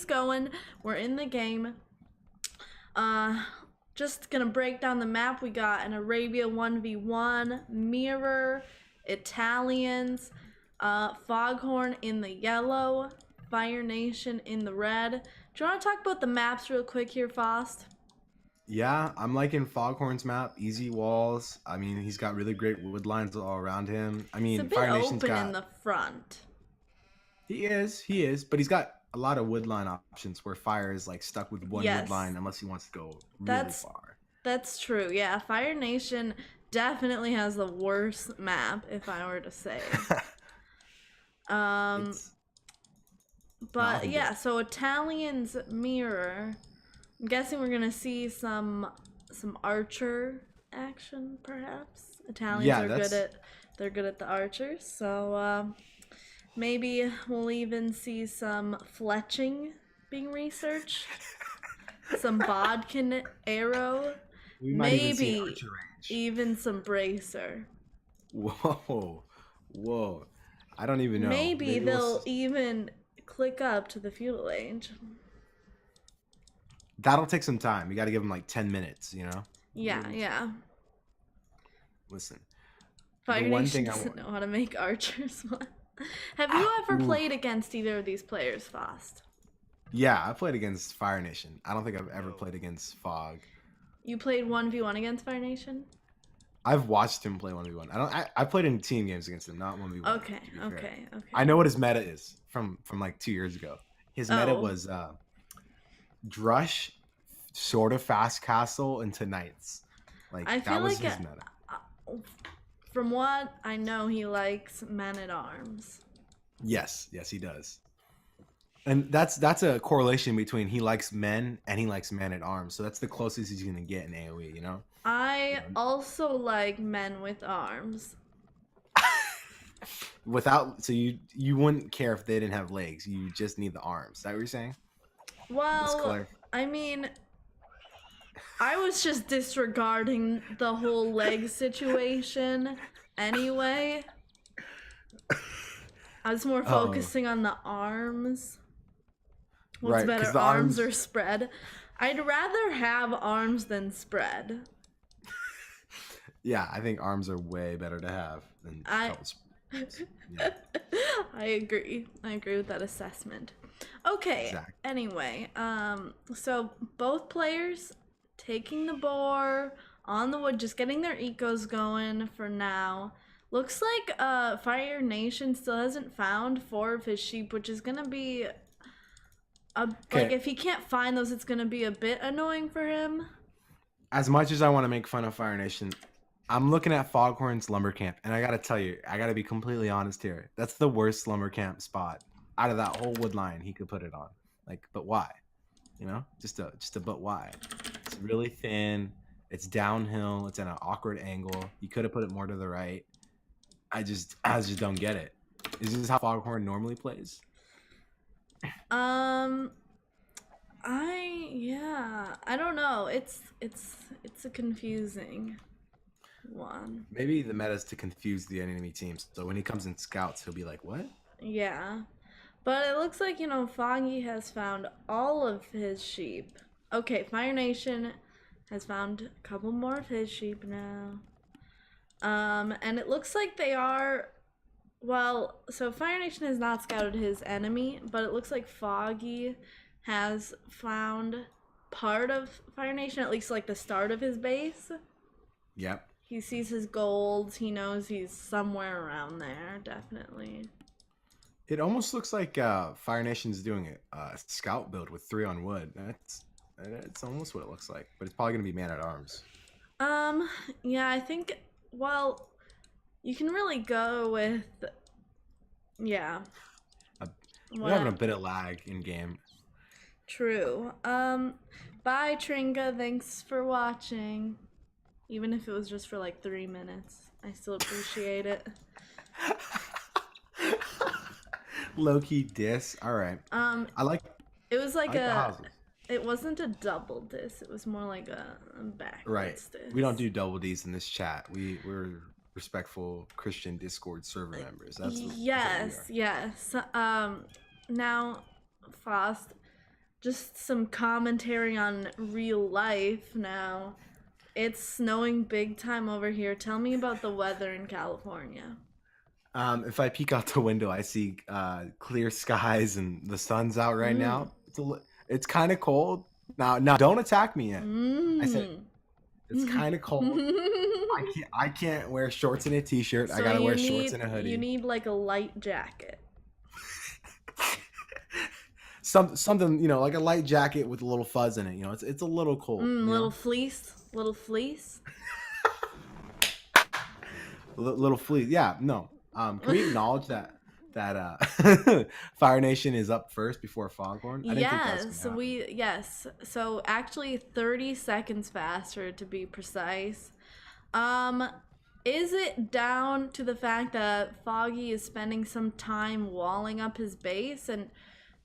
going. We're in the game. Just gonna break down the map. We got an Arabia 1v1, Mirror, Italians, Foghorn in the yellow, Fire Nation in the red. Do you want to talk about the maps real quick here, Fost? Yeah, I'm liking Foghorn's map. Easy walls. I mean, he's got really great wood lines all around him. I It's a mean, bit Fire Nation's open in got. the front. He is, but he's got a lot of wood line options where Fire is like stuck with one wood Yes, line unless he wants to go really that's far. that's true. Yeah, Fire Nation definitely has the worst map, if I were to say. Um, It's not but looking yeah, good. so Italians Mirror. I'm guessing we're gonna see some archer action, perhaps. Italians Yeah, are good that's at the archers, so maybe we'll even see some fletching being researched, some bodkin arrow, we might even see an maybe archer range. even some bracer. Whoa, whoa. I don't even know. Maybe Maybe we'll. they'll even click up to the feudal age. That'll take some time. You got to give him like 10 minutes. Yeah, yeah. Listen, the Fire one Nation thing I doesn't want. know how to make archers. Have you ever Ooh. played against either of these players, Fost? Yeah, I played against Fire Nation. I don't think I've ever played against Fog. You played 1v1 against Fire Nation? I've watched him play 1v1. I played in team games against him, not 1v1. Okay, To be fair. okay, okay. I know what his meta is from like 2 years ago. His meta Oh, was Drush, sort of fast castle into knights. Like I that feel was like his meta. from what I know, he likes men at arms. Yes, he does. And that's a correlation between he likes men and he likes man at arms. So that's the closest he's gonna get in AoE. I also like men with arms. Without, so you wouldn't care if they didn't have legs. You just need the arms. Is that what you're saying? Let's Well, clarify. I mean, I was just disregarding the whole leg situation anyway. I was more Oh, focusing on the arms. What's right. Because better, the arms arms. or spread? I'd rather have arms than spread. Yeah, I think arms are way better to have than I couple spreads. Yeah, I agree. I agree with that assessment. Okay, exactly. anyway, so both players taking the boar on the wood, just getting their ecos going for now. Looks like Fire Nation still hasn't found 4 of his sheep, which is gonna be like Okay. if he can't find those, it's gonna be a bit annoying for him. As much as I want to make fun of Fire Nation, I'm looking at Foghorn's lumber camp, and I gotta tell you, I gotta be completely honest here. That's the worst lumber camp spot out of that whole wood line he could put it on. Like, but why? Just a but why? It's really thin. It's downhill. It's at an awkward angle. You could have put it more to the right. I just don't get it. Is this how Foghorn normally plays? Um, I don't know. It's a confusing one. Maybe the meta is to confuse the enemy teams. So when he comes in scouts, he'll be like, "What?" Yeah. But it looks like, Foggy has found all of his sheep. Okay, Fire Nation has found a couple more of his sheep now. And it looks like they are, well, so Fire Nation has not scouted his enemy, but it looks like Foggy has found part of Fire Nation, at least like the start of his base. Yep. He sees his golds, he knows he's somewhere around there, definitely. It almost looks like Fire Nation's doing a scout build with 3 on wood. That's almost what it looks like, but it's probably gonna be man at arms. Um, yeah, I think, well, you can really go with, yeah, Uh, We're having a what, bit of lag in game. true. Bye, Tringa, thanks for watching. Even if it was just for like 3 minutes, I still appreciate it. Low key diss. All right. Um, I like it was I like like the houses. it wasn't a double diss, it was more like a Right. backwards diss. We don't do double D's in this chat. We're respectful Christian Discord server members. That's what we Yes, are. yes. Now, Fost, just some commentary on real life now. It's snowing big time over here. Tell me about the weather in California. If I peek out the window, I see clear skies and the sun's out right Mm. now. It's kind of cold. Now, don't attack me yet. I said Mm. it's kind of cold. I can't wear shorts and a t-shirt. I So gotta you wear shorts need and a you hoodie. need like a light jacket. Something like a light jacket with a little fuzz in it. It's a little cold. Little fleece, little fleece. Little fleece. Yeah, no. Can we acknowledge that Fire Nation is up first before Foghorn? I didn't think that was gonna happen. Yes. So actually 30 seconds faster to be precise. Um is it down to the fact that Foggy is spending some time walling up his base, and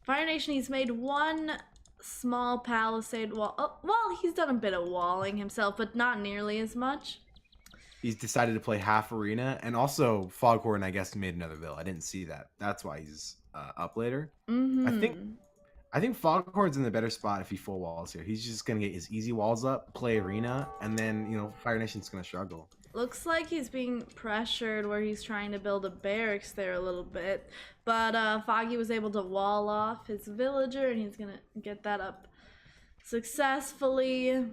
Fire Nation, he's made one small palisade wall. Oh, well, he's done a bit of walling himself, but not nearly as much. He's decided to play half arena, and also Foghorn, I guess, made another bill. I didn't see that. That's why he's up later. I think Mm-hmm. I think Foghorn's in the better spot if he full walls here. He's just gonna get his easy walls up, play arena, and then Fire Nation's gonna struggle. Looks like he's being pressured where he's trying to build a barracks there a little bit. But Foggy was able to wall off his villager, and he's gonna get that up successfully.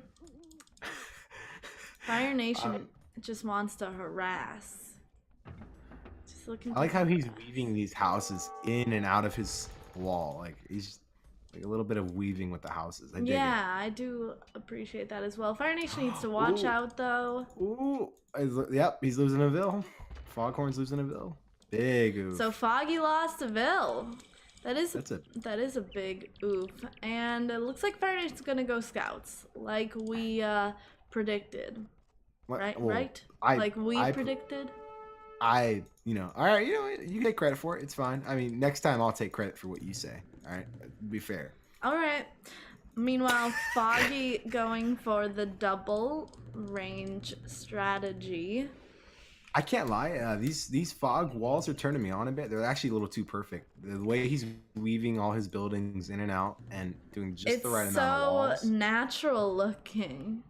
Fire Nation just wants to harass. Just looking. I like how he's weaving these houses in and out of his wall. Like he's like a little bit of weaving with the houses. I dig it. I do appreciate that as well. Fire Nation needs to watch Ooh. out though. Ooh, yep, he's losing a Ville. Foghorn's losing a Ville. Big oof. So Foggy lost a Ville. That is a a big oof. And it looks like Fire Nation's gonna go scouts, like we predicted. Right? Well, Right? Like we predicted. all right, you get credit for it. It's fine. I mean, next time I'll take credit for what you say. All right, be fair. All right. Meanwhile, Foggy going for the double range strategy. I can't lie. These fog walls are turning me on a bit. They're actually a little too perfect. The way he's weaving all his buildings in and out and doing just the right amount of walls. It's so natural looking.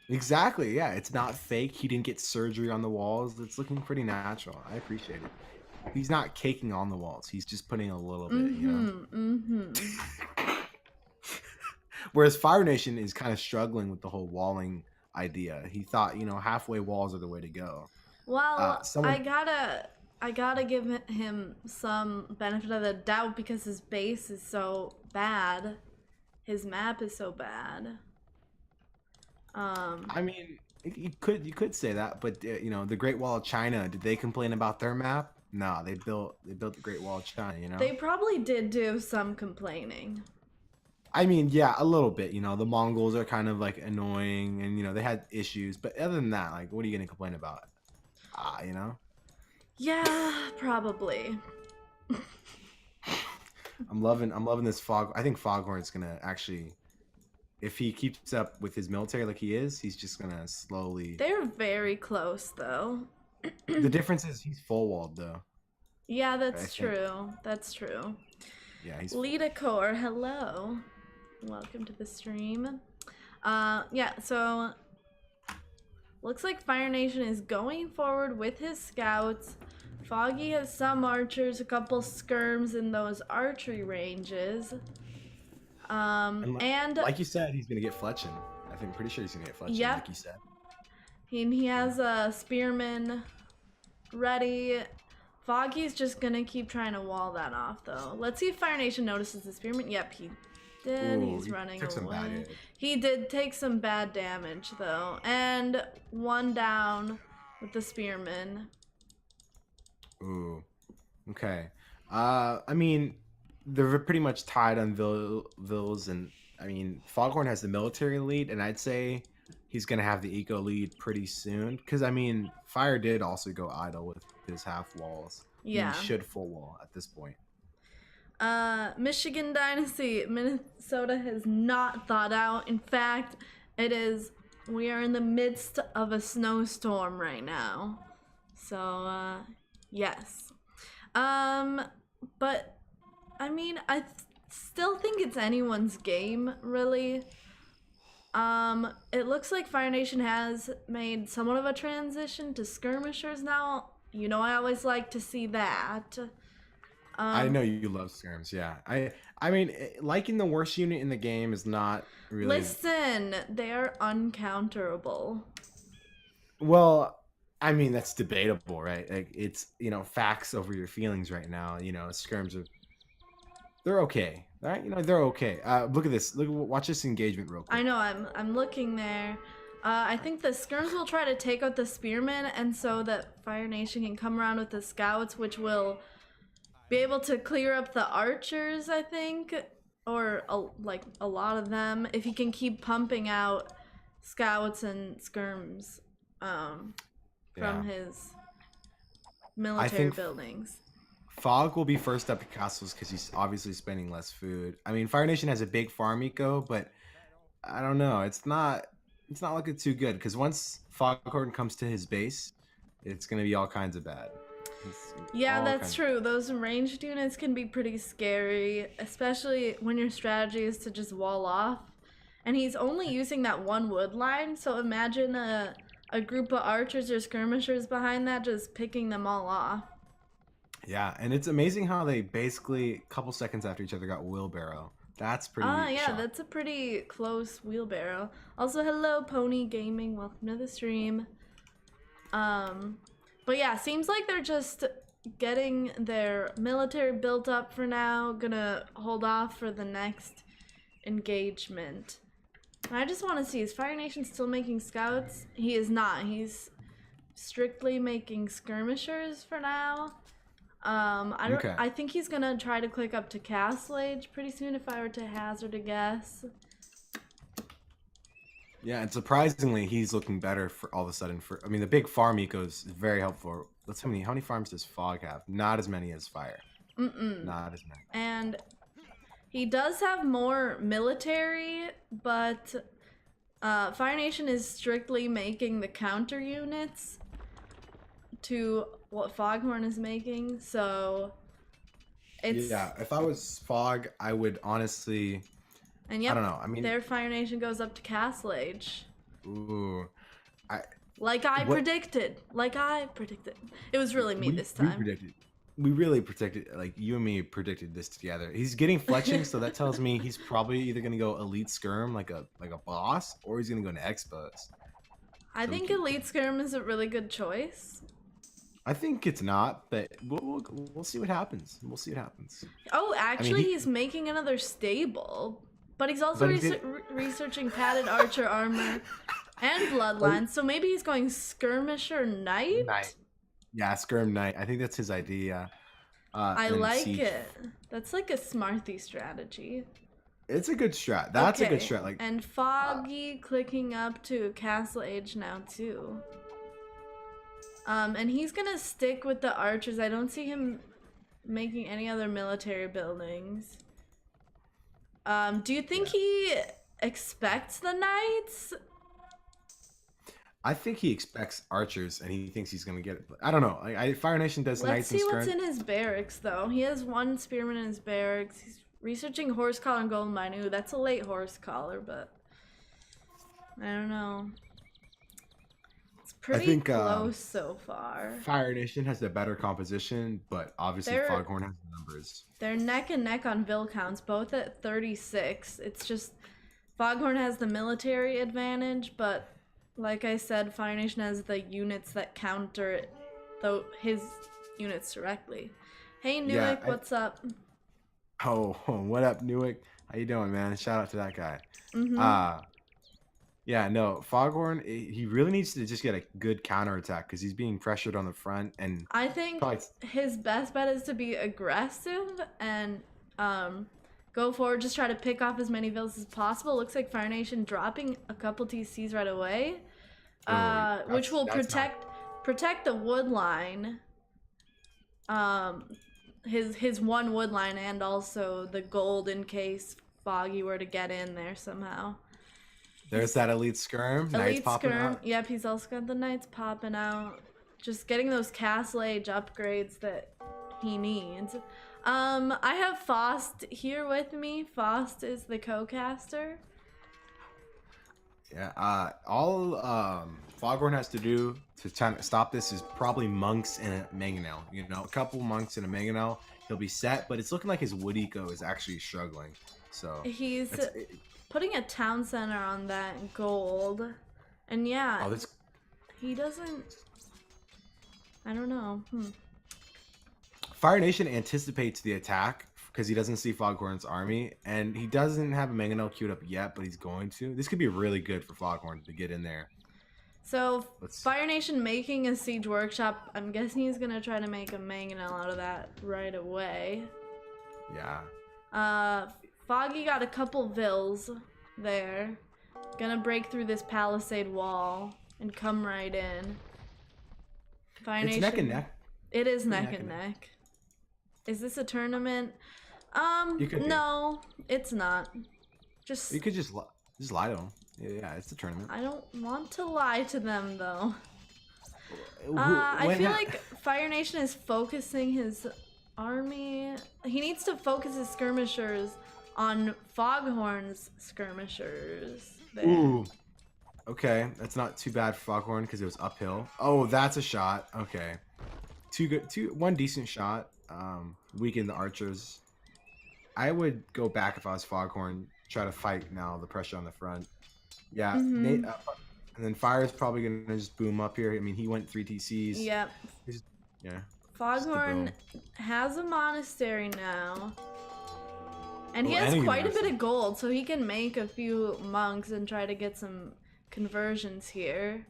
Exactly. Yeah, it's not fake. He didn't get surgery on the walls. It's looking pretty natural. I appreciate it. He's not caking on the walls. He's just putting a little bit, Whereas Fire Nation is kind of struggling with the whole walling idea. He thought, halfway walls are the way to go. Well, I gotta give him some benefit of the doubt because his base is so bad. His map is so bad. I mean, you could say that, but the Great Wall of China, did they complain about their map? No, they built the Great Wall of China. They probably did do some complaining. I mean, yeah, a little bit. The Mongols are kind of like annoying, and they had issues. But other than that, like, what are you gonna complain about? Yeah, probably. I'm loving this fog. I think Foghorn's gonna actually, if he keeps up with his military like he is, he's just gonna slowly. They're very close, though. The difference is he's full walled though. Yeah, that's true. That's true. Yeah, he's. Lita Core, hello. Welcome to the stream. Yeah, so looks like Fire Nation is going forward with his scouts. Foggy has some archers, a couple skirms in those archery ranges. And like you said, he's gonna get Fletching. I'm pretty sure he's gonna get Fletching, yep. like you said. He has a spearman ready. Foggy's just gonna keep trying to wall that off, though. Let's see if Fire Nation notices the spearman. Yep, he did. Ooh, he's running took some bad away. damage. He did take some bad damage, though. And one down with the spearman. Ooh. Okay. I mean, they're pretty much tied on Vills, and I mean, Foghorn has the military lead, and I'd say he's gonna have the eco lead pretty soon. Because I mean, Fire did also go idle with his half walls. Yeah. He should full wall at this point. Michigan Dynasty, Minnesota has not thought out. In fact, we are in the midst of a snowstorm right now. So, yes. But, I mean, still think it's anyone's game, really. It looks like Fire Nation has made somewhat of a transition to skirmishers now. You know, I always like to see that. I know you love skirms. Yeah. I mean, liking the worst unit in the game is not really. Listen, they are uncounterable. Well, I mean, that's debatable, right? Like, it's, facts over your feelings right now. Skirms are, they're okay. All right? They're okay. Look at this. Watch this engagement real quick. I know, I'm looking there. I think the skirms will try to take out the spearmen, and so that Fire Nation can come around with the scouts, which will be able to clear up the archers, I think, or like a lot of them, if he can keep pumping out scouts and skirms from his military buildings. Fog will be first up to castles because he's obviously spending less food. I mean, Fire Nation has a big farm eco, but I don't know. It's not looking too good because once Foghorn comes to his base, it's gonna be all kinds of bad. Yeah, that's true. Those ranged units can be pretty scary, especially when your strategy is to just wall off. And he's only using that one wood line, so imagine a group of archers or skirmishers behind that just picking them all off. Yeah, and it's amazing how they basically a couple seconds after each other got wheelbarrow. That's pretty yeah, shocking. that's a pretty close wheelbarrow. Also, hello Pony Gaming, welcome to the stream. But yeah, seems like they're just getting their military built up for now, gonna hold off for the next engagement. And I just want to see, is Fire Nation still making scouts? He is not. He's strictly making skirmishers for now. I think he's gonna try to click up to Castle Age pretty soon if I were to hazard a guess. Yeah, and surprisingly, he's looking better for all of a sudden. I mean, the big farm eco is very helpful. Let's how many farms does Fog have? Not as many as Fire. Not as many. And he does have more military, but Fire Nation is strictly making the counter units to what Foghorn is making, so it's... Yeah, if I was Fog, I would honestly... And yep, I don't know. I mean, their Fire Nation goes up to Castle Age. Ooh. Like I predicted. It was really me this time. We really predicted, like you and me predicted this together. He's getting fletching, so that tells me he's probably either gonna go Elite Skirm like a boss, or he's gonna go into Expos. I think Elite Skirm is a really good choice. I think it's not, but we'll see what happens. We'll see what happens. Oh, actually, he's making another stable, but he's also researching padded archer armor and bloodlines. So maybe he's going skirmisher knight. Yeah, Skirm Knight. I think that's his idea. I like it. That's like a smarty strategy. It's a good strat. That's a good strat. Like, and Foggy clicking up to Castle Age now too. And he's gonna stick with the archers. I don't see him making any other military buildings. Do you think he expects the knights? I think he expects archers, and he thinks he's gonna get it. I don't know. Fire Nation does knights and skirms. Let's see what's in his barracks, though. He has one spearman in his barracks. He's researching horse collar and gold mine. Ooh, that's a late horse collar, but I don't know. It's pretty close so far. Fire Nation has the better composition, but obviously Foghorn has the numbers. They're neck and neck on bill counts, both at 36. It's just Foghorn has the military advantage, but like I said, Fire Nation has the units that counter his units directly. Hey Newick, what's up? Oh, what up, Newick? How you doing, man? Shout out to that guy. Yeah, no, Foghorn, he really needs to just get a good counterattack because he's being pressured on the front. And I think his best bet is to be aggressive and go forward, just try to pick off as many villas as possible. Looks like Fire Nation dropping a couple TCs right away, which will protect the wood line. His one wood line and also the gold in case Foggy were to get in there somehow. There's that Elite Skirm. Knights popping out. Yep, he's also got the Knights popping out. Just getting those Castle Age upgrades that he needs. I have Fost here with me. Fost is the co-caster. Yeah. All Foghorn has to do to try to stop this is probably monks and a mangonel. You know, a couple monks and a mangonel, he'll be set. But it's looking like his wood eco is actually struggling. So He's putting a town center on that gold, and yeah, oh, this he doesn't. I don't know. Fire Nation anticipates the attack because he doesn't see Foghorn's army, and he doesn't have a mangonel queued up yet, but he's going to. This could be really good for Foghorn to get in there. So Fire Nation making a siege workshop. I'm guessing he's gonna try to make a mangonel out of that right away. Yeah. Foggy got a couple vills there. Gonna break through this palisade wall and come right in. Fire It's Nation. neck and neck. It is neck and neck. Is this a tournament? No, it's not. You could just lie to him. Yeah, it's a tournament. I don't want to lie to them though. I feel like Fire Nation is focusing his army. He needs to focus his skirmishers on Foghorn's skirmishers. There. Ooh. Okay, that's not too bad for Foghorn because it was uphill. Oh, that's a shot. Okay. One decent shot. Weaken the archers. I would go back if I was Foghorn. Try to fight now. The pressure on the front. Yeah. And then Fire is probably gonna just boom up here. I mean, he went 3 TCs. Yep. Yeah. Foghorn has a monastery now. And he has quite a bit of gold, so he can make a few monks and try to get some conversions here.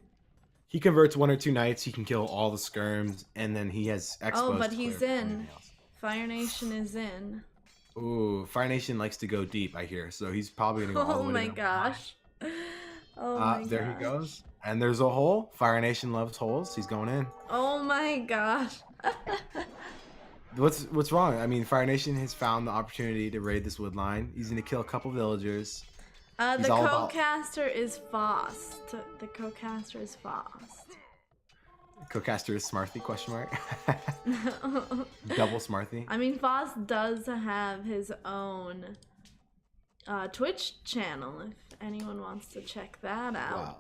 He converts 1 or 2 knights, he can kill all the skirms, and then he has exposed. Oh, but he's in. Fire Nation is in. Ooh, Fire Nation likes to go deep, I hear, so he's probably gonna go all the way to the gosh. Oh my gosh. There he goes. And there's a hole. Fire Nation loves holes. He's going in. Oh my gosh. What's wrong? I mean, Fire Nation has found the opportunity to raid this wood line. He's gonna kill a couple villagers. The co-caster is Fost. The co-caster is Fost. Co-caster is Smarthy, question mark. Double Smarthy. I mean, Fost does have his own Twitch channel if anyone wants to check that out. Wow.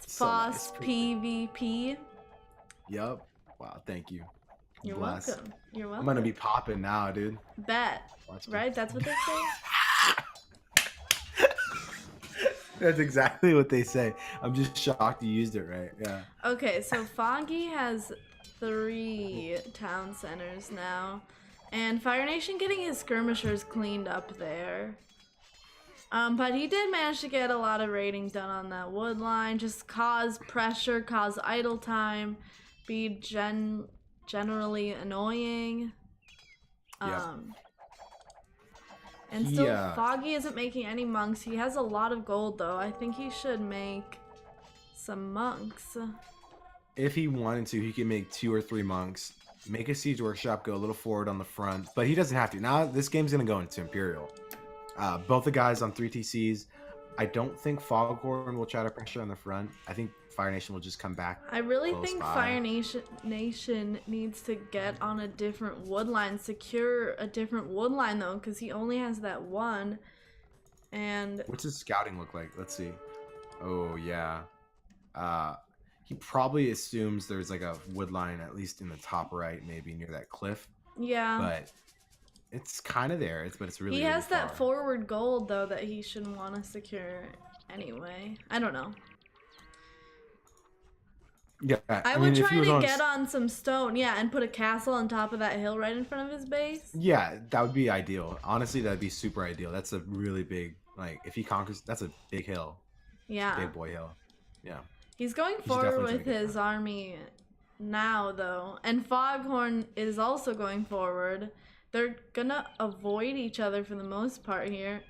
It's FostPvp. Yup. Wow, thank you. You're welcome. You're welcome. I'm gonna be popping now, dude. Bet. Right? That's what they say? That's exactly what they say. I'm just shocked you used it right. Yeah. Okay, so Foggy has 3 town centers now. And Fire Nation getting his skirmishers cleaned up there. But he did manage to get a lot of raiding done on that wood line. Just cause pressure, cause idle time, be generally annoying. And still, Foggy isn't making any monks. He has a lot of gold, though. I think he should make some monks. If he wanted to, he could make 2 or 3 monks, make a siege workshop, go a little forward on the front, but he doesn't have to. Now, this game's going to go into Imperial. Both the guys on 3 TCs. I don't think Foghorn will try to pressure on the front. I think Fire Nation will just come back. I really think Fire Nation needs to get on a different wood line, secure a different wood line though, because he only has that one. And what's his scouting look like? Let's see. Oh yeah. He probably assumes there's like a wood line at least in the top right, maybe near that cliff. Yeah. But it's kind of there. But it's really. He has that forward gold though that he shouldn't want to secure anyway. I don't know. Yeah, I would try to get on some stone, and put a castle on top of that hill right in front of his base. Yeah, that would be ideal. Honestly, that'd be super ideal. That's a really big, like, if he conquers, that's a big hill. Yeah. Big boy hill. Yeah. He's going forward with his army now, though. And Foghorn is also going forward. They're gonna avoid each other for the most part here.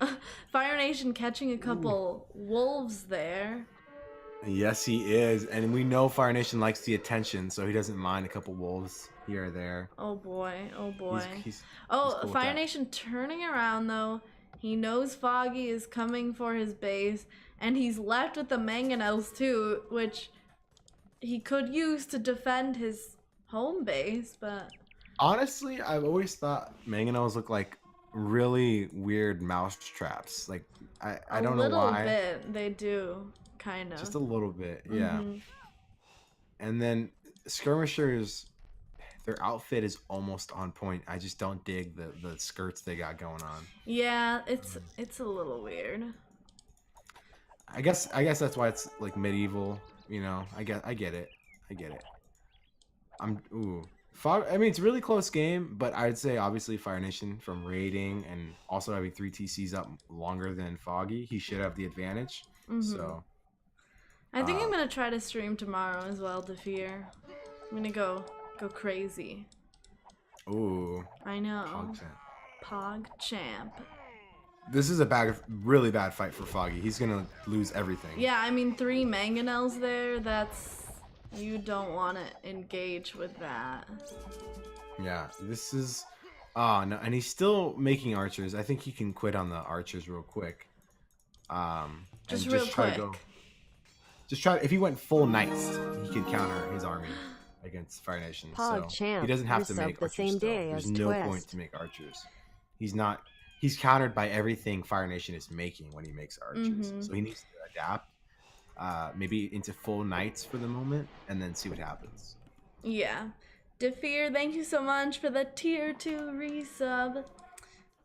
Fire Nation catching a couple wolves there. Yes, he is. And we know Fire Nation likes the attention, so he doesn't mind a couple wolves here or there. Oh boy, oh boy. He's cool Fire Nation turning around though. He knows Foggy is coming for his base, and he's left with the mangonels too, which he could use to defend his home base, but Honestly, I've always thought mangonels look like really weird mouse traps. Like I A don't know little why. bit, they do, kind of. Just a little bit, yeah. Mm-hmm. And then skirmishers, their outfit is almost on point. I just don't dig the skirts they got going on. Yeah, it's a little weird. I guess that's why it's like medieval. You know, I get it. I get it. I'm ooh. I mean, it's a really close game, but I'd say obviously Fire Nation from raiding and also having 3 TCs up longer than Foggy, he should have the advantage. Mm-hmm. So, I think I'm uh, gonna try to stream tomorrow as well, Defear. I'm gonna go crazy. ooh, I know. Pogchamp. Pog champ. This is really bad fight for Foggy. He's gonna lose everything. Yeah, I mean 3 mangonels there, that's... You don't want to engage with that. Yeah, this is. Oh no, and he's still making archers. I think he can quit on the archers real quick. And Just real just try quick. to go. Just try. If he went full knights, he could counter his army against Fire Nation. So PogChamp he doesn't have to resubbed make the archers. same Still. day There's as no Twist. point to make archers. He's not. He's countered by everything Fire Nation is making when he makes archers. Mhm. So he needs to adapt. Maybe into full knights for the moment, and then see what happens. Yeah. Defear, thank you so much for the tier 2 resub.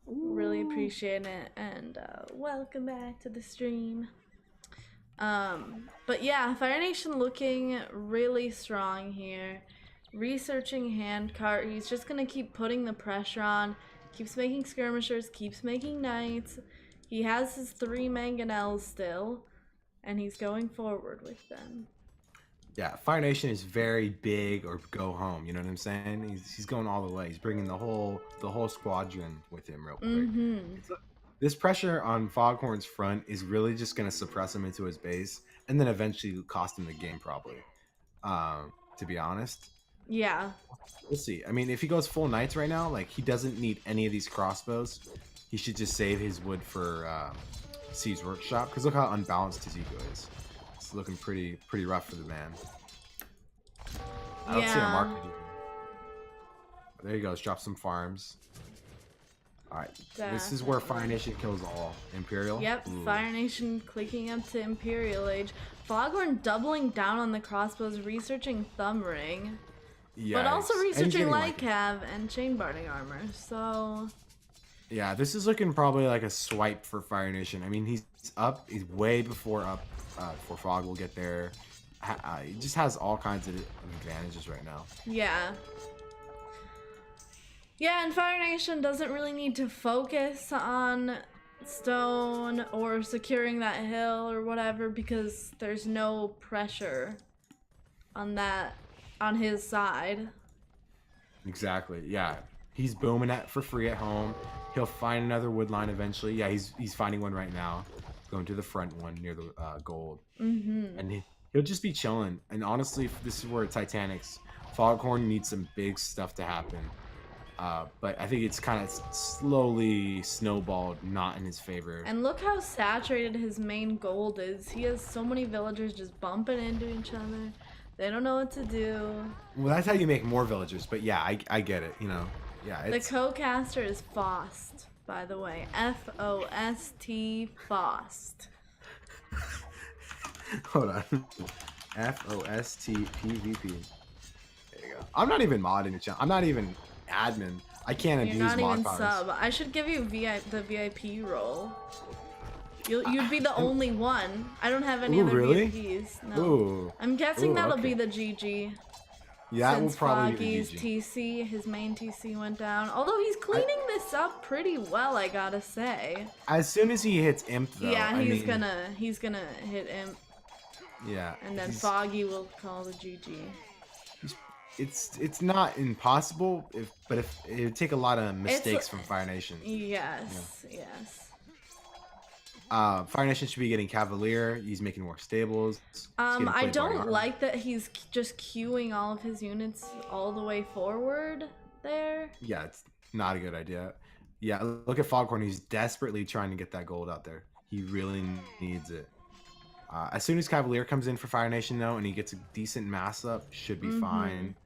Really appreciate it, and welcome back to the stream. But yeah, Fire Nation looking really strong here. Researching handcart, he's just gonna keep putting the pressure on. Keeps making skirmishers, keeps making knights. He has his 3 mangonels still, and he's going forward with them. Yeah, Fire Nation is very big or go home. You know what I'm saying? He's going all the way. He's bringing the whole squadron with him real quick. Mm-hmm. This pressure on Foghorn's front is really just going to suppress him into his base, and then eventually cost him the game probably. To be honest, Yeah. we'll see. I mean, if he goes full knights right now, like he doesn't need any of these crossbows. He should just save his wood for C's workshop. Because look how unbalanced his eco is. It's looking pretty rough for the man. I don't see a market even. There he goes. Drop some farms. All right. This is where Fire Nation kills all. Imperial. Yep. Ooh. Fire Nation clicking up to Imperial Age. Foghorn doubling down on the crossbows, researching Thumb Ring. Yikes. But also And he's researching getting Light Cav and Chain Barding Armor. So... Yeah, this is looking probably like a swipe for Fire Nation. I mean, he's up. He's way before up. Before Fog will get there. He just has all kinds of advantages right now. Yeah. Yeah, and Fire Nation doesn't really need to focus on stone or securing that hill or whatever because there's no pressure on that, on his side. Exactly. Yeah, he's booming at for free at home. He'll find another wood line eventually. Yeah, he's finding one right now. Going to the front one near the gold. Mm-hmm. And he'll just be chilling. And honestly, this is where Titanic's Foghorn needs some big stuff to happen. But I think it's kind of slowly snowballed, not in his favor. And look how saturated his main gold is. He has so many villagers just bumping into each other. They don't know what to do. Well, that's how you make more villagers. But yeah, I get it. You know, yeah. The co-caster is Fost, by the way. F-O-S-T, Fost. Hold on. FostPvp. There you go. I'm not even modding the channel. I'm not even admin. I can't You're abuse not mod even powers. sub. I should give you the VIP role. You'd be the only one. I don't have any Ooh, other really? VIPs. No. Ooh. I'm guessing Ooh, that'll okay. be the GG. Yeah, it will Since probably Foggy's be the GG. TC, his main TC went down. Although he's cleaning this up pretty well, I gotta say. As soon as he hits imp, though. Yeah, I he's mean, gonna hit him, Yeah. and then he's- Foggy will call the GG. It's not impossible, but if it would take a lot of mistakes from Fire Nation. Yes, yes. Fire Nation should be getting Cavalier. He's making more stables. He's getting I plate body don't armor. like that he's just queuing all of his units all the way forward there. Yeah, it's not a good idea. Yeah, look at Foghorn. He's desperately trying to get that gold out there. He really needs it. As soon as Cavalier comes in for Fire Nation, though, and he gets a decent mass up, should be fine.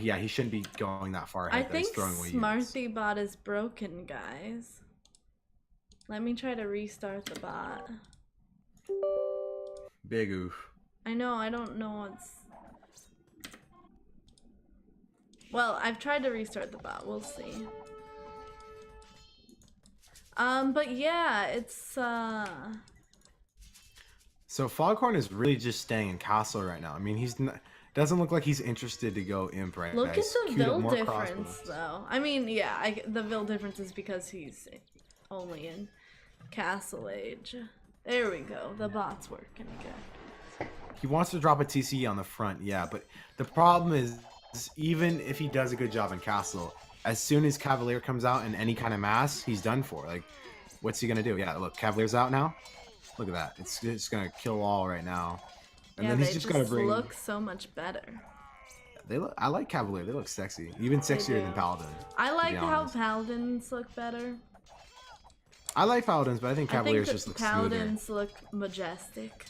Yeah, he shouldn't be going that far I ahead. Though. He's think throwing away units. SmartyBot is broken, guys. Let me try to restart the bot. Big oof. I know, I don't know what's... Well, I've tried to restart the bot. We'll see. But yeah, it's, So Foghorn is really just staying in castle right now. I mean, he's not, doesn't look like he's interested to go imp right now. Look at He's the queued up Vil more difference, crossbows. though. I mean, yeah, the Vil difference is because he's only in Castle Age. There we go. The bot's working again. He wants to drop a TC on the front, yeah, but the problem is even if he does a good job in castle, as soon as Cavalier comes out in any kind of mass, he's done for. Like, what's he gonna do? Yeah, look, Cavalier's out now. Look at that. It's just gonna kill all right now. And Yeah, then he's they just gonna bring. look so much better. They look. I like Cavalier. They look sexy, even sexier than Paladin. I like how Paladins look better. I like Paladins, but I think Cavaliers just look Paladins smoother. look majestic.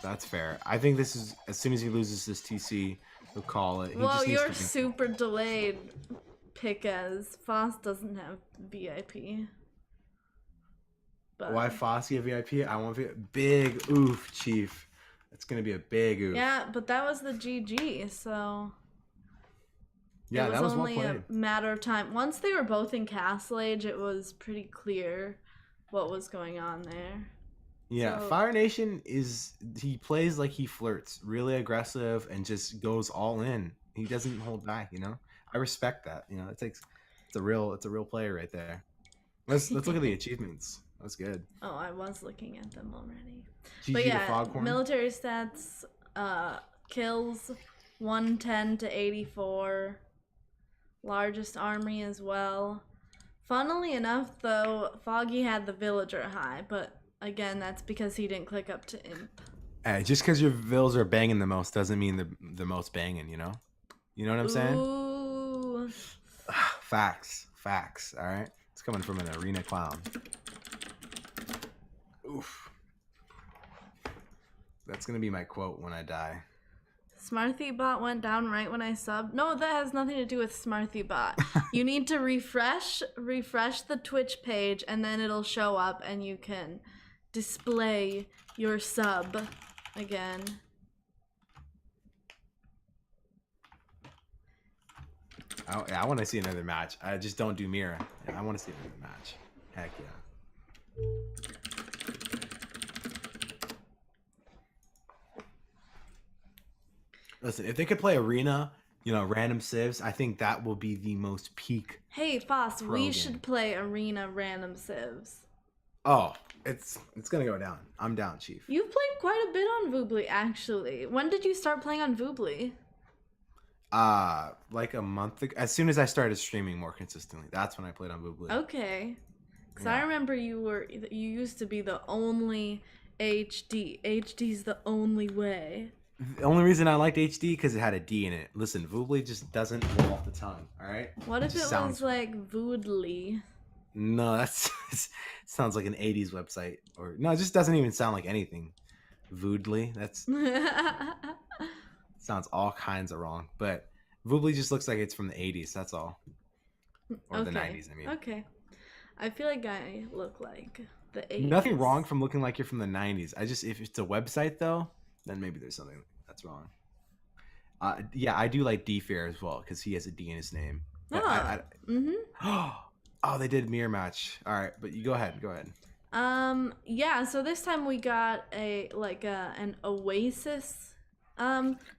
That's fair. I think this is as soon as he loses this TC, he'll call it. He Whoa, just needs you're to super delayed, Picaz. Foss doesn't have VIP. But... Why Fossey a VIP? I want big oof, Chief. It's gonna be a big oof. Yeah, but that was the GG, so yeah, that was only well played. a matter of time. Once they were both in Castle Age, it was pretty clear what was going on there. Yeah, So... Fire Nation he plays like he flirts, really aggressive, and just goes all in. He doesn't hold back, you know. I respect that. You know, it's a real player right there. Let's look at the achievements. That's good. Oh, I was looking at them already. GG But yeah, Foghorn. military stats, kills 110 to 84. Largest army as well. Funnily enough, though, Foggy had the villager high, but again, that's because he didn't click up to imp. Hey, just because your vills are banging the most doesn't mean the most banging, you know? You know what I'm saying? Ooh. Facts. All right? It's coming from an arena clown. Oof. That's going to be my quote when I die. SmartyBot went down right when I subbed. No, that has nothing to do with SmartyBot. You need to refresh the Twitch page, and then it'll show up, and you can display your sub again. I want to see another match. I just don't do Mira. I want to see another match. Heck yeah. Listen, if they could play arena, you know, random civs, I think that will be the most peak. Hey, Foss, we should play arena random civs. Oh, it's gonna go down. I'm down, Chief. You've played quite a bit on Voobly, actually. When did you start playing on Voobly? Like a month ago. As soon as I started streaming more consistently, that's when I played on Voobly. Okay. Because I remember you used to be the only HD. HD's the only way. The only reason I liked HD because it had a D in it. Listen, Voobly just doesn't roll off the tongue, all right? What if it was like Voodly? No, it sounds like an 80s website. Or no, it just doesn't even sound like anything. Voodly, that's sounds all kinds of wrong. But Voobly just looks like it's from the 80s, that's all. Or the 90s, I mean. Okay. I feel like I look like the 80s. Nothing wrong from looking like you're from the 90s. If it's a website though, then maybe there's something that's wrong. Yeah, I do like D Fair as well because he has a D in his name. Oh, they did mirror match. All right, but you go ahead. Yeah. So this time we got an Oasis,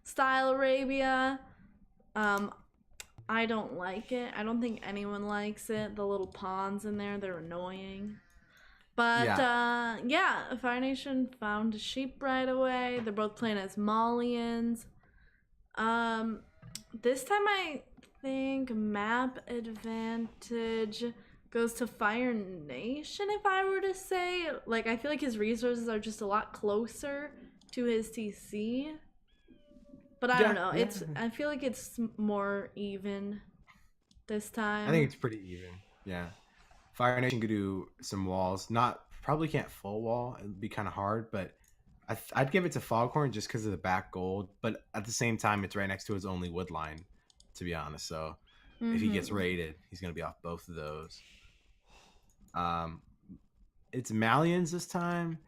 style Arabia. I don't like it. I don't think anyone likes it. The little pawns in there, they're annoying. But yeah, Fire Nation found a sheep right away. They're both playing as Malians. This time I think map advantage goes to Fire Nation, if I were to say. Like, I feel like his resources are just a lot closer to his TC. But I don't know. Yeah. I feel like it's more even this time. I think it's pretty even. Yeah. Fire Nation could do some walls. Probably can't full wall. It'd be kind of hard, but I'd give it to Foghorn just because of the back gold. But at the same time, it's right next to his only wood line. to be honest. So if he gets Mm-hmm. raided, he's gonna be off both of those. Um, it's Malians this time,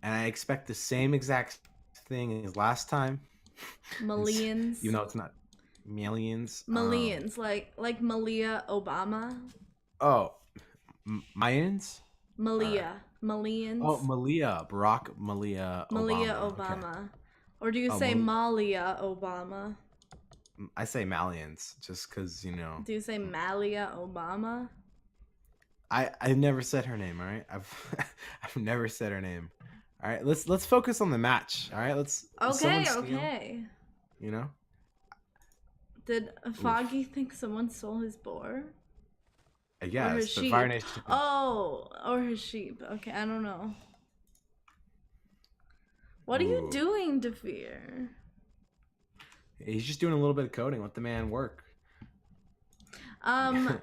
and I expect the same exact thing as last time. Even Millions. though it's not Malians. Millions. Like Malia Obama. Oh, Mayans. Or Malia. oh, Millions. Malia Malia Obama. Okay. Obama. Or do you Oh, say Malia Obama? I say Malians just because Do you say Malia Obama? I never said her name. All right, I've I've never said her name. All right, let's focus on the match. All right, let's. Okay, Someone steal. okay. You know. Did Oof. Foggy think someone stole his boar? I Or his guess, but Fire sheep? Nation. Oh, or his sheep. Okay, I don't know. What are you Ooh, doing, Defear? he's just doing a little bit of coding. Let the man work. Um,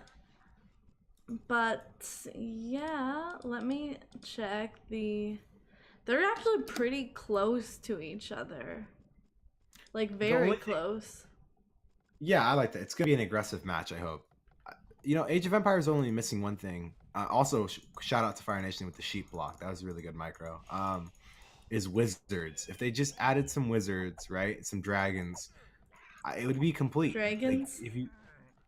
but yeah, let me check the. They're actually pretty close to each other. Like, The very only thing, close. yeah, I like that. It's gonna be an aggressive match. I hope. Age of Empires is only missing one thing. Also, shout out to Fire Nation with the sheep block. That was a really good micro. Is wizards. If they just added some wizards, right, some dragons, it would be complete. Like Dragons? if you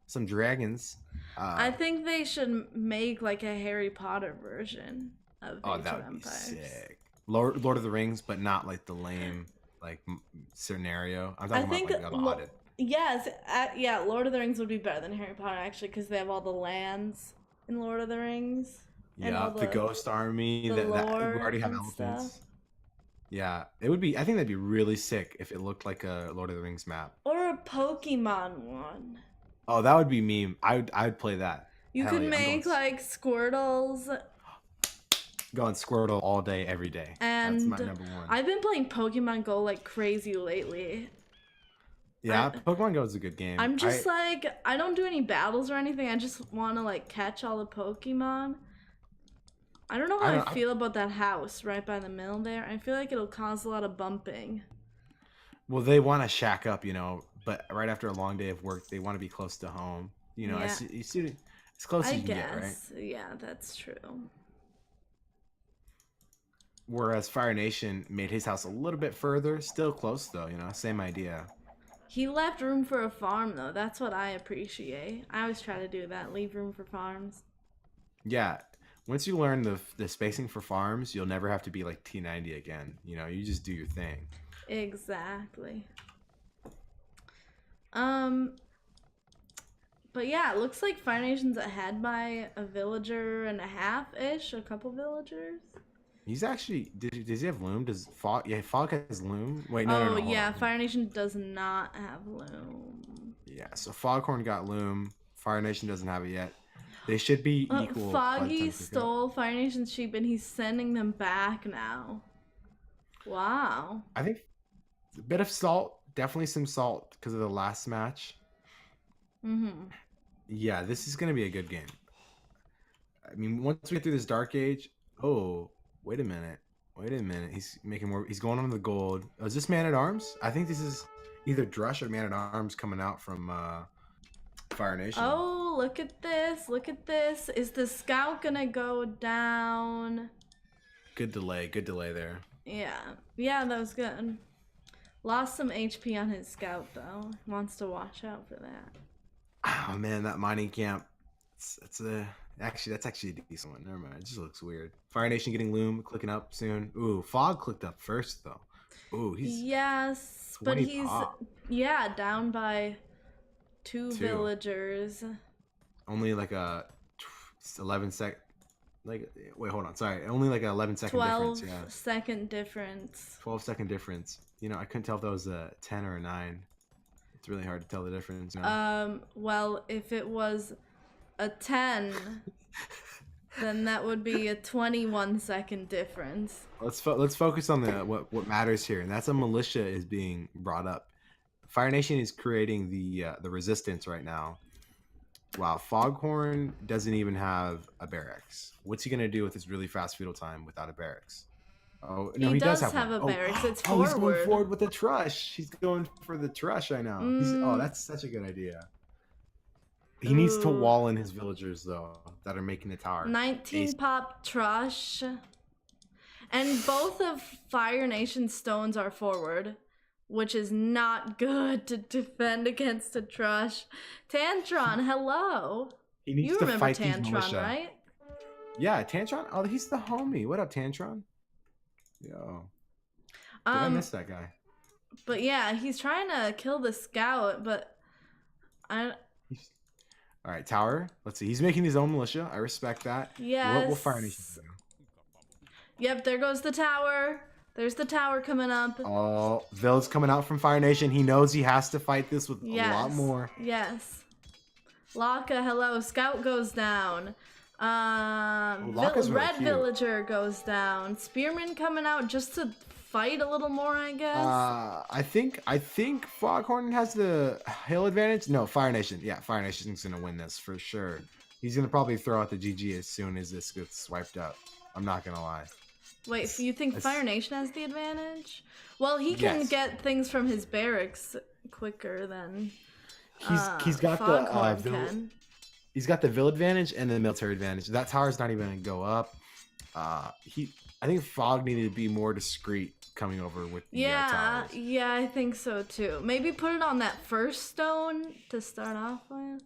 some dragons. I think they should make like a Harry Potter version of Oh, Age that of would be Empires. sick. Lord of the Rings, but not like the lame like scenario. I'm I talking about think, like the modded. yes, yeah, Lord of the Rings would be better than Harry Potter actually, because they have all the lands in Lord of the Rings and all Yeah, the Ghost Army. the That we lore already have and stuff. elephants. Yeah, it would be. I think that'd be really sick if it looked like a Lord of the Rings map. Or a Pokemon one. Oh, that would be meme. I'd play that. You Hell could yeah, make like Squirtles, going Squirtle all day, every day. That's my and number one. I've been playing Pokemon Go like crazy lately. Yeah, Pokemon Go is a good game. I'm just like, I don't do any battles or anything. I just want to like catch all the Pokemon. I don't know how I feel about that house right by the mill there. I feel like it'll cause a lot of bumping. Well, they want to shack up, but right after a long day of work, they want to be close to home. Yeah, you see, as close as I you can get, right? guess. Yeah, that's true. Whereas Fire Nation made his house a little bit further, still close though. Same idea. He left room for a farm though. That's what I appreciate. I always try to do that. Leave room for farms. Yeah. Once you learn the spacing for farms, you'll never have to be like T90 again. You just do your thing. Exactly. But yeah, it looks like Fire Nation's ahead by a villager and a half-ish, a couple villagers. He's actually does he have loom? Does Fog? Yeah, Fog has loom. Wait, no, Oh no, hold yeah, on. Fire Nation does not have loom. Yeah, so Foghorn got loom. Fire Nation doesn't have it yet. They should be equal. Foggy stole Fire Nation's sheep and he's sending them back now. Wow. I think a bit of salt, definitely some salt because of the last match. Yeah, this is gonna be a good game. I mean, once we get through this Dark Age. Oh, wait a minute. He's making more. He's going on the gold. Oh, is this Man at Arms? I think this is either Drush or Man at Arms coming out from Fire Nation. Oh, look at this. Look at this. Is the scout gonna go down? Good delay there. Yeah, that was good. Lost some HP on his scout though. Wants to watch out for that. Oh man, that mining camp. That's actually a decent one. Never mind. It just looks weird. Fire Nation getting loom, clicking up soon. Ooh, Fog clicked up first though. Ooh, he's but he's pop. Down by two villagers. Only like a 11 sec. Like wait, hold on. Sorry, only like an 11-second difference. Yeah. 12-second difference. 12-second difference. I couldn't tell if that was a 10 or a 9. It's really hard to tell the difference. Well, if it was a 10, then that would be a 21-second difference. Let's focus on what matters here, and that's a militia is being brought up. Fire Nation is creating the resistance right now. Wow, Foghorn doesn't even have a barracks. What's he gonna do with his really fast feudal time without a barracks? Oh no, he does have a barracks. It's forward. forward. He's going forward with the trush. He's going for the trush. I know. Oh, that's such a good idea. He needs to Ooh. wall in his villagers though that are making the tower. 19 pop Trush. And both of Fire Nation's stones are forward, which is not good to defend against a Trush. Tantron, hello. He needs You to remember fight these Tantron, militia. right? Yeah, Tantron. Oh, he's the homie. What up, Tantron? Yo, did I miss that guy? But yeah, he's trying to kill the scout, but I. All right, tower. Let's see. He's making his own militia. I respect that. Yes. What Fire Nation do? Yep, there goes the tower. There's the tower coming up. Oh, Vill's coming out from Fire Nation. He knows he has to fight this with a lot more. Yes. Laka, hello. Scout goes down. Red Villager goes down. Spearman coming out just to fight a little more, I guess. I think Foghorn has the hill advantage. No, Fire Nation. Yeah, Fire Nation's gonna win this for sure. He's gonna probably throw out the GG as soon as this gets swiped up. I'm not gonna lie. Wait, you think Fire Nation has the advantage? Well, he can get things from his barracks quicker than he's got Foghorn he's got the Vill advantage and the military advantage. That tower's not even gonna go up. I think Fog needed to be more discreet coming over with the towers. Yeah, I think so too. Maybe put it on that first stone to start off with.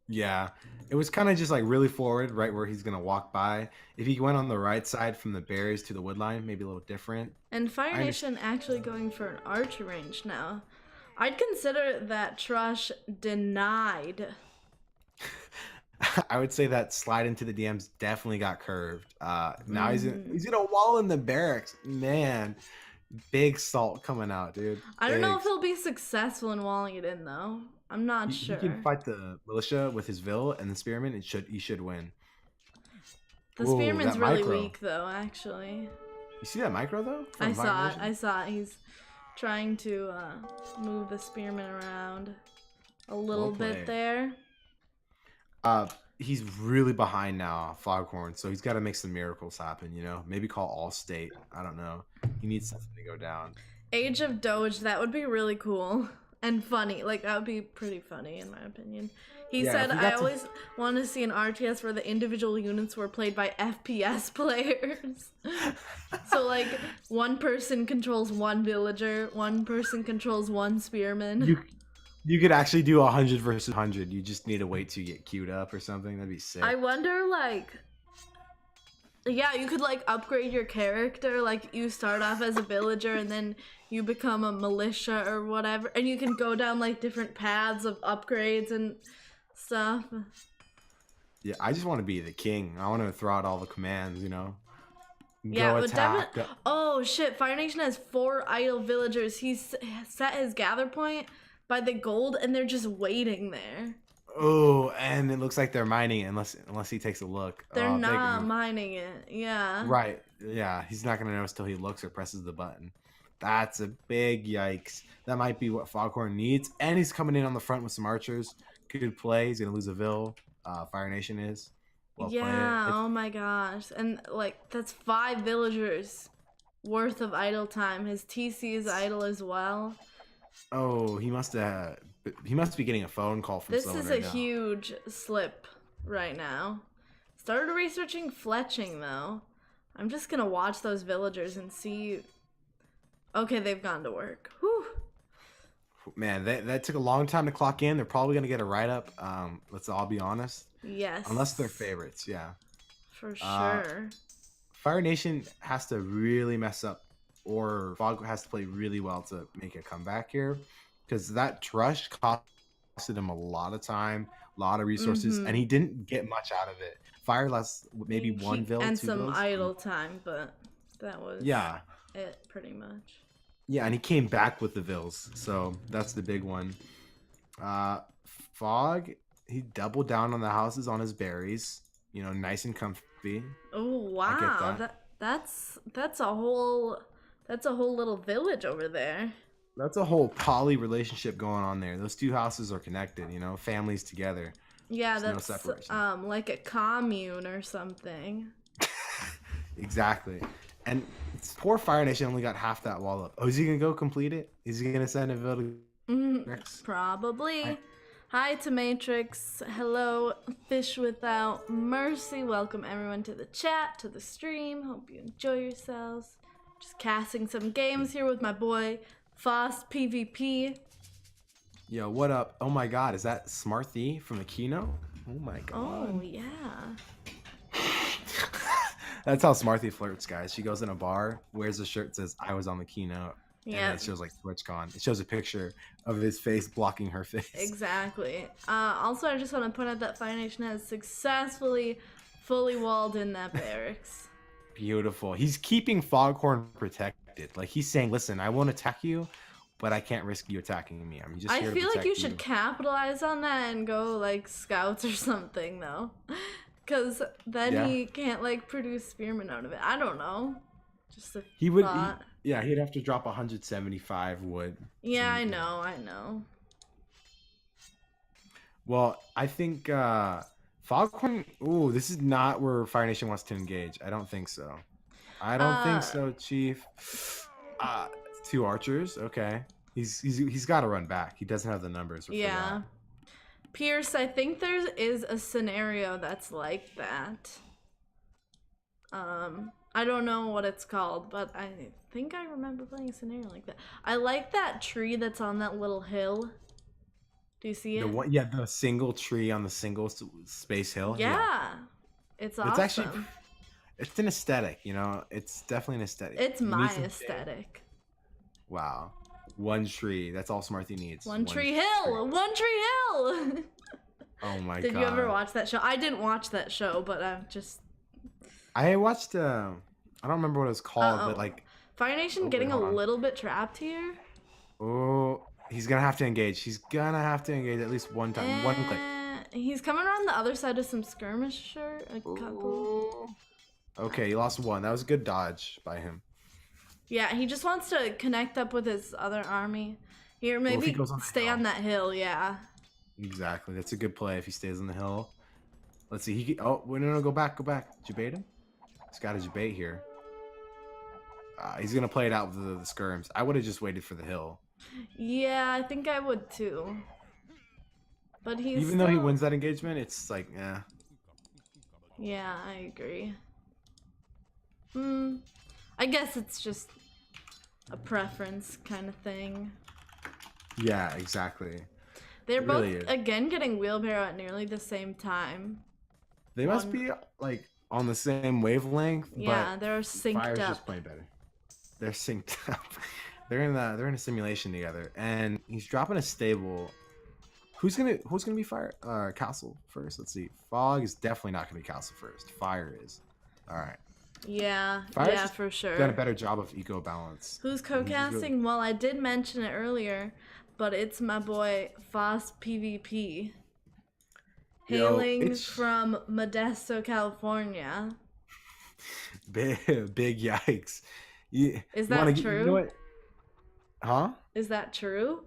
Yeah, it was kind of just like really forward, right where he's gonna walk by. If he went on the right side from the berries to the wood line, maybe a little different. And Fire Nation actually going for an archer range now. I'd consider that Trush denied. I would say that slide into the DMs definitely got curved. Now he's gonna wall in the barracks. Man, big salt coming out, dude. I don't know if he'll be successful in walling it in though. I'm not sure. He can fight the militia with his Vill and the Spearman. He should win. The Spearman's really weak though, actually. You see that micro though? I saw it. He's trying to move the Spearman around a little bit there. He's really behind now, Foghorn, so he's got to make some miracles happen, you know? Maybe call All-State. I don't know. He needs something to go down. Age of Doge, that would be really cool and funny. Like, that would be pretty funny, in my opinion. He said, I always want to see an RTS where the individual units were played by FPS players. So, like, one person controls one villager, one person controls one spearman. You could actually do 100 versus 100. You just need to wait to get queued up or something. That'd be sick. I wonder, like... Yeah, you could, like, upgrade your character. Like, you start off as a villager and then you become a militia or whatever. And you can go down, like, different paths of upgrades and stuff. Yeah, I just want to be the king. I want to throw out all the commands, you know? Yeah, but definitely... Oh, shit. Fire Nation has 4 idle villagers. He's set his gather point by the gold, and they're just waiting there. Oh, and it looks like they're mining it unless he takes a look. They're not mining it, yeah. Right, yeah. He's not going to notice till he looks or presses the button. That's a big yikes. That might be what Foghorn needs. And he's coming in on the front with some archers. Good play. He's going to lose a Vill. Fire Nation is. Oh my gosh. And, like, that's 5 villagers worth of idle time. His TC is idle as well. Oh, he must be getting a phone call from someone. This is a huge slip right now. Started researching fletching though. I'm just gonna watch those villagers and see. Okay, they've gone to work. Whew. Man, that took a long time to clock in. They're probably gonna get a write up. Let's all be honest. Yes. Unless they're favorites, yeah. For sure. Fire Nation has to really mess up, or Fog has to play really well to make a comeback here, because that Trush costed him a lot of time, a lot of resources, and he didn't get much out of it. Fire lost maybe one Vill, and 2 some Vills. idle time, but that was it pretty much. Yeah, and he came back with the Vills, so that's the big one. Fog, he doubled down on the houses on his berries, you know, nice and comfy. Oh wow, that's a whole little village over there. That's a whole poly relationship going on there. Those 2 houses are connected, you know, families together. Yeah, that's no separation. Like a commune or something. Exactly. And poor Fire Nation only got half that wall up. Oh, is he gonna go complete it? Is he gonna send a Vill to Probably. Hi to Matrix. Hello, Fish Without Mercy. Welcome everyone to the chat, to the stream. Hope you enjoy yourselves. Just casting some games here with my boy, FostPvp. Yo, what up? Oh my god, is that Smarthy from the keynote? Oh my god. Oh, yeah. That's how Smarthy flirts, guys. She goes in a bar, wears a shirt that says, I was on the keynote. Yeah. And it shows like TwitchCon. It shows a picture of his face blocking her face. Exactly. Also, I just want to point out that Fire Nation has successfully fully walled in that barracks. Beautiful. He's keeping Foghorn protected. Like he's saying, listen, I won't attack you, but I can't risk you attacking me. I'm just here to I feel like protect you should capitalize on that and go like scouts or something though. Cause then he can't like produce spearmen out of it. I don't know. Just a thought. Yeah, he'd have to drop 175 wood. Yeah, I know. Well, I think Foghorn. Ooh, this is not where Fire Nation wants to engage. I don't think so. I don't think so, Chief. 2 archers. Okay, he's got to run back. He doesn't have the numbers. Yeah, Pierce. I think there is a scenario that's like that. I don't know what it's called, but I think I remember playing a scenario like that. I like that tree that's on that little hill. Do you see it? The single tree on the single space hill. Yeah. It's awesome. It's actually, it's an aesthetic, you know? It's definitely an aesthetic. It's my aesthetic. Wow. 1 tree. That's all Smarthy needs. One tree hill! One tree hill! Oh my god. Did you ever watch that show? I didn't watch that show, but I watched, I don't remember what it was called, but like... Fire Nation getting a little bit trapped here. Oh, he's gonna have to engage. He's gonna have to engage at least one time. One click. He's coming around the other side of some skirmisher. A couple. Okay, he lost 1. That was a good dodge by him. Yeah, he just wants to connect up with his other army. Here, maybe stay on that hill, yeah. Exactly. That's a good play if he stays on the hill. Let's see. Oh, no, go back. Did you bait him? He's got his bait here. He's going to play it out with the skirms. I would have just waited for the hill. Yeah, I think I would too. But Even though he wins that engagement, it's like, eh. Yeah, I agree. I guess it's just a preference kind of thing. Yeah, exactly. They're both, again, getting wheelbarrow at nearly the same time. They must be, like, on the same wavelength. Yeah, they're synced up. Fire's just playing better. They're synced up. They're in a simulation together, and he's dropping a stable. Who's gonna be fire? Castle first. Let's see. Fog is definitely not gonna be castle first. Fire is. All right. Yeah, for sure. Done a better job of eco balance. Who's co-casting? Really... Well, I did mention it earlier, but it's my boy FostPvp, hailing from Modesto, California. Big yikes! Is that true? You know what? Huh? Is that true?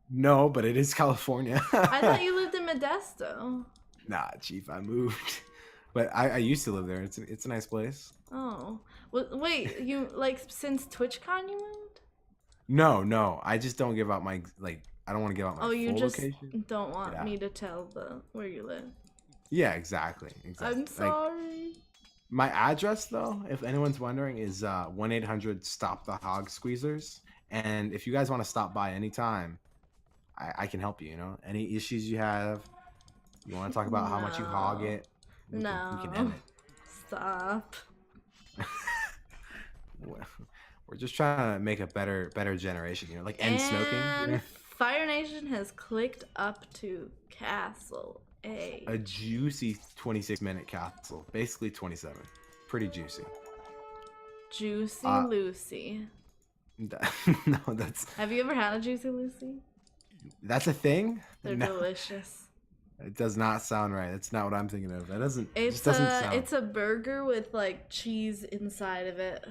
No, but it is California. I thought you lived in Modesto. Nah, Chief, I moved. But I used to live there. It's a nice place. Oh. Well, wait, you, like, since TwitchCon you moved? No. I just don't give out my, like, I don't want to give out my full location. Oh, you just don't want me to tell where you live. Yeah, exactly. I'm sorry. Like, my address, though, if anyone's wondering, is 1-800-STOP-THE-HOG-SQUEEZERS. And if you guys want to stop by anytime, I can help you, you know? Any issues you have, you want to talk about how much you hog it, we can end it. Stop. We're just trying to make a better generation, you know? Like, end smoking. Fire Nation has clicked up to Castle A. A juicy 26-minute castle. Basically 27. Pretty juicy. Juicy Lucy. No, that's... Have you ever had a Juicy Lucy? That's a thing? They're delicious. It does not sound right. That's not what I'm thinking of. That doesn't... It doesn't sound... It's a burger with, like, cheese inside of it.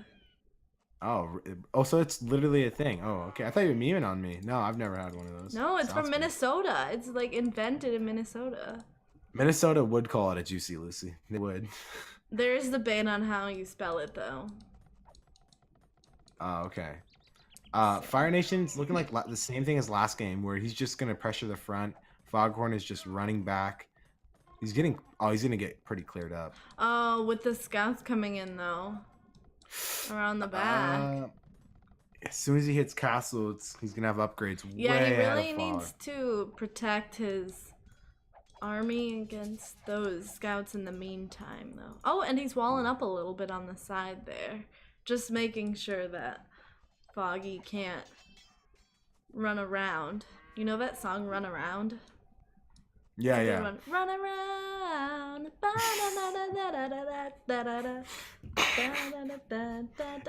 Oh, so it's literally a thing. Oh, okay. I thought you were memeing on me. No, I've never had one of those. No, it's from Minnesota. It's, like, invented in Minnesota. Minnesota would call it a Juicy Lucy. They would. There is debate on how you spell it, though. Oh, okay. Fire Nation's looking like the same thing as last game, where he's just going to pressure the front, Foghorn is just running back. He's getting. Oh, he's gonna get pretty cleared up. Oh, with the scouts coming in though, around the back. Uh, as soon as he hits castle, he's gonna have upgrades Yeah, he way ahead of really Fog. needs to protect his army against those scouts in the meantime, though. Oh, and he's walling up a little bit on the side there. Just making sure that Foggy can't run around. You know that song, Run Around? Yeah, yeah. Run around.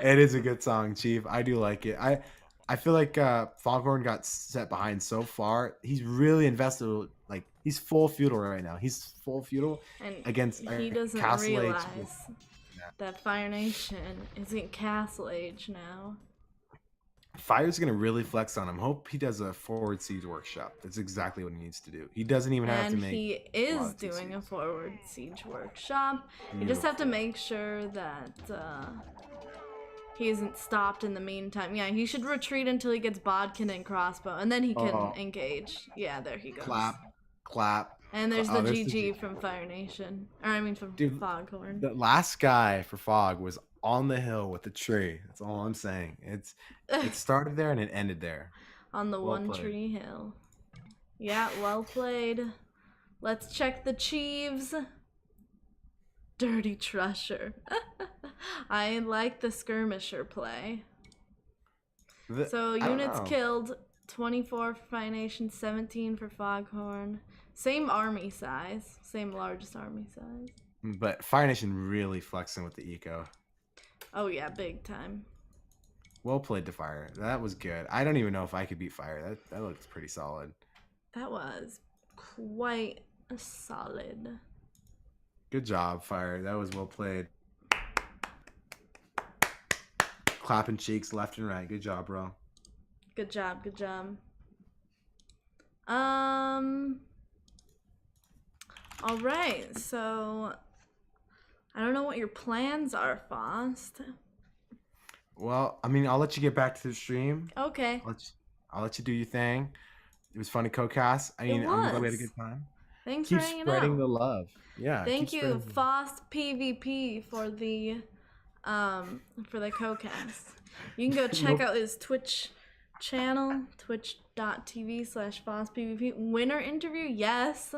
It is a good song, Chief. I do like it. I feel like Foghorn got set behind so far. He's really invested. Like he's full feudal right now. He's full feudal And against he doesn't Castle Age. realize that Fire Nation is in Castle Age now. Fire's gonna really flex on him. Hope he does a forward siege workshop. That's exactly what he needs to do. He doesn't even have to And make. he is doing a forward siege workshop. You just have to make sure that he isn't stopped in the meantime. Yeah, he should retreat until he gets bodkin and crossbow, and then he can engage. Yeah, there he goes. Clap. And there's the GG from Fire Nation. Or I mean from Foghorn. The last guy for Fog was on the hill with the tree. That's all I'm saying. It started there and it ended there. On the One Tree Hill. Yeah, well played. Let's check the Chiefs. Dirty Trusher. I like the skirmisher play. So units killed, 24 for Fire Nation, 17 for Foghorn. Same army size, same largest army size. But Fire Nation really flexing with the eco. Oh yeah, big time. Well played to Fire. That was good. I don't even know if I could beat Fire. That looks pretty solid. That was quite solid. Good job, Fire. That was well played. Clapping cheeks left and right. Good job, bro. Good job, good job. Alright, so I don't know what your plans are, Fost. Well, I mean, I'll let you get back to the stream. Okay. I'll let you do your thing. It was fun to co-cast. I mean, I'm glad we had a good time. Thanks keep for hanging spreading out. the love. Yeah. Thank you, FostPvp, for the co-cast. You can go check out his Twitch channel, twitch.tv/FostPvP. Winner interview, yes.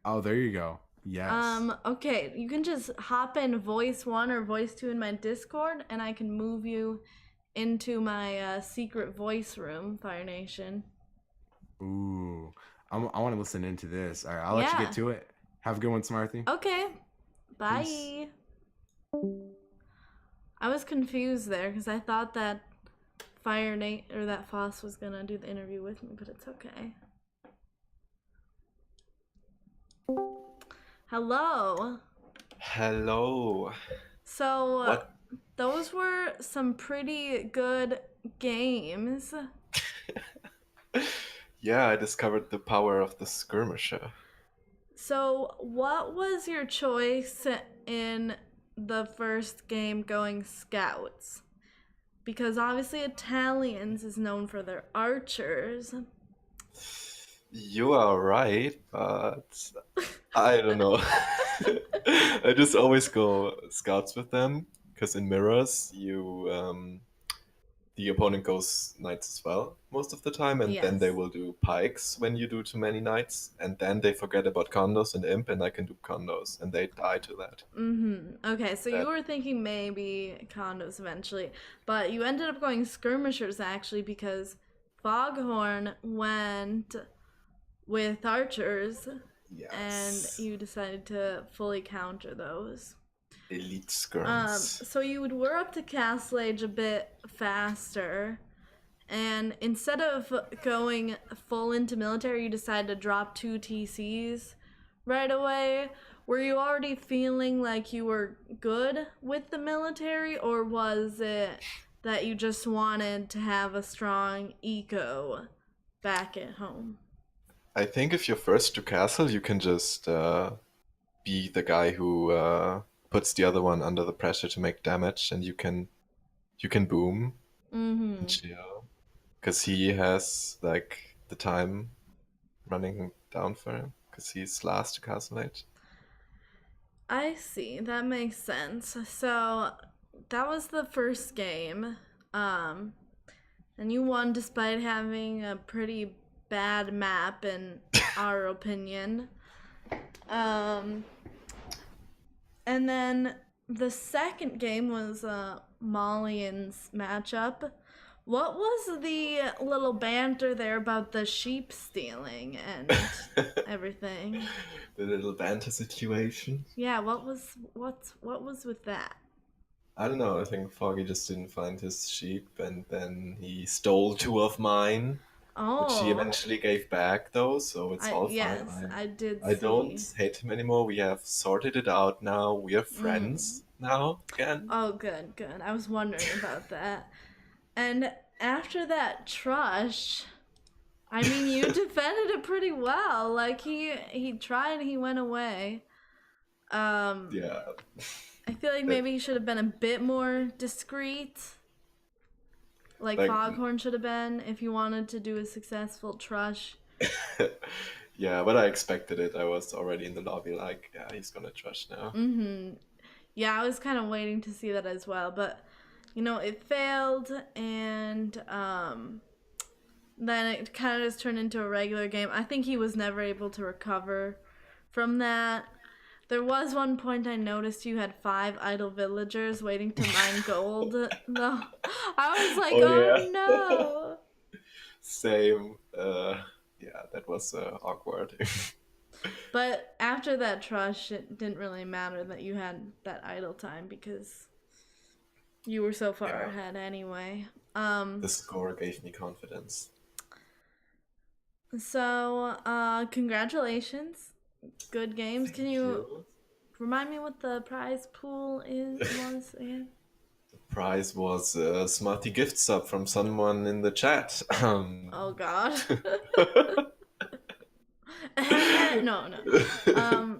Oh, there you go. Yes. Okay, you can just hop in voice 1 or voice 2 in my Discord, and I can move you into my secret voice room, Fire Nation. Ooh, I want to listen into this. All right, I'll let you get to it. Have a good one, Smarthy. Okay, bye. Peace. I was confused there because I thought that that Foss was gonna do the interview with me, but it's okay. Hello. Hello. So, those were some pretty good games. Yeah, I discovered the power of the skirmisher. So, what was your choice in the first game going scouts? Because obviously Italians is known for their archers. You are right, but I don't know. I just always go scouts with them, because in mirrors, the opponent goes knights as well most of the time, and then they will do pikes when you do too many knights, and then they forget about condos and imp, and I can do condos, and they die to that. Okay, so you were thinking maybe condos eventually, but you ended up going skirmishers actually, because Foghorn went with archers. Yes. And you decided to fully counter those. Elite skirms. So you would work up to Castle Age a bit faster, and instead of going full into military, you decided to drop 2 TCs right away. Were you already feeling like you were good with the military, or was it that you just wanted to have a strong eco back at home? I think if you're first to castle, you can just be the guy who puts the other one under the pressure to make damage, and you can boom and chill, because he has like the time running down for him because he's last to Castle Age. I see. That makes sense. So that was the first game. And you won despite having a pretty bad map in our opinion. And then the second game was Molly's matchup. What was the little banter there about the sheep stealing and everything? The little banter situation. Yeah, what was with that? I don't know. I think Foggy just didn't find his sheep, and then he stole 2 of mine, which he Oh, eventually gave back, though. So it's all yes, fine. I did I see. don't hate him anymore. We have sorted it out now. We are friends now again. Oh, good. I was wondering about that. And after that trush, I mean, you defended it pretty well. Like he tried, he went away. Yeah. I feel like maybe he should have been a bit more discreet. Like Foghorn should have been if you wanted to do a successful trush. Yeah, but I expected it. I was already in the lobby like, yeah, he's gonna trush now. Yeah, I was kind of waiting to see that as well, but you know, it failed, and then it kind of just turned into a regular game. I think he was never able to recover from that. There was one point I noticed you had 5 idle villagers waiting to mine gold. No, I was like, oh no. Same. Yeah, that was awkward. But after that trush, it didn't really matter that you had that idle time because you were so far ahead anyway. The score gave me confidence. So, congratulations. Good games. Can you remind me what the prize pool was again? The prize was a Smarty gift sub from someone in the chat. Oh God. No.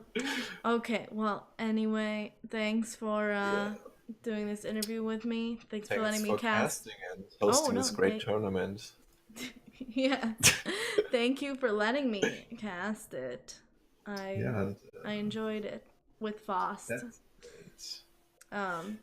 Okay. Well, anyway, thanks for doing this interview with me. Thanks for letting me cast. Casting and hosting this great tournament. Yeah. Thank you for letting me cast it. I enjoyed it with Fost. That's great.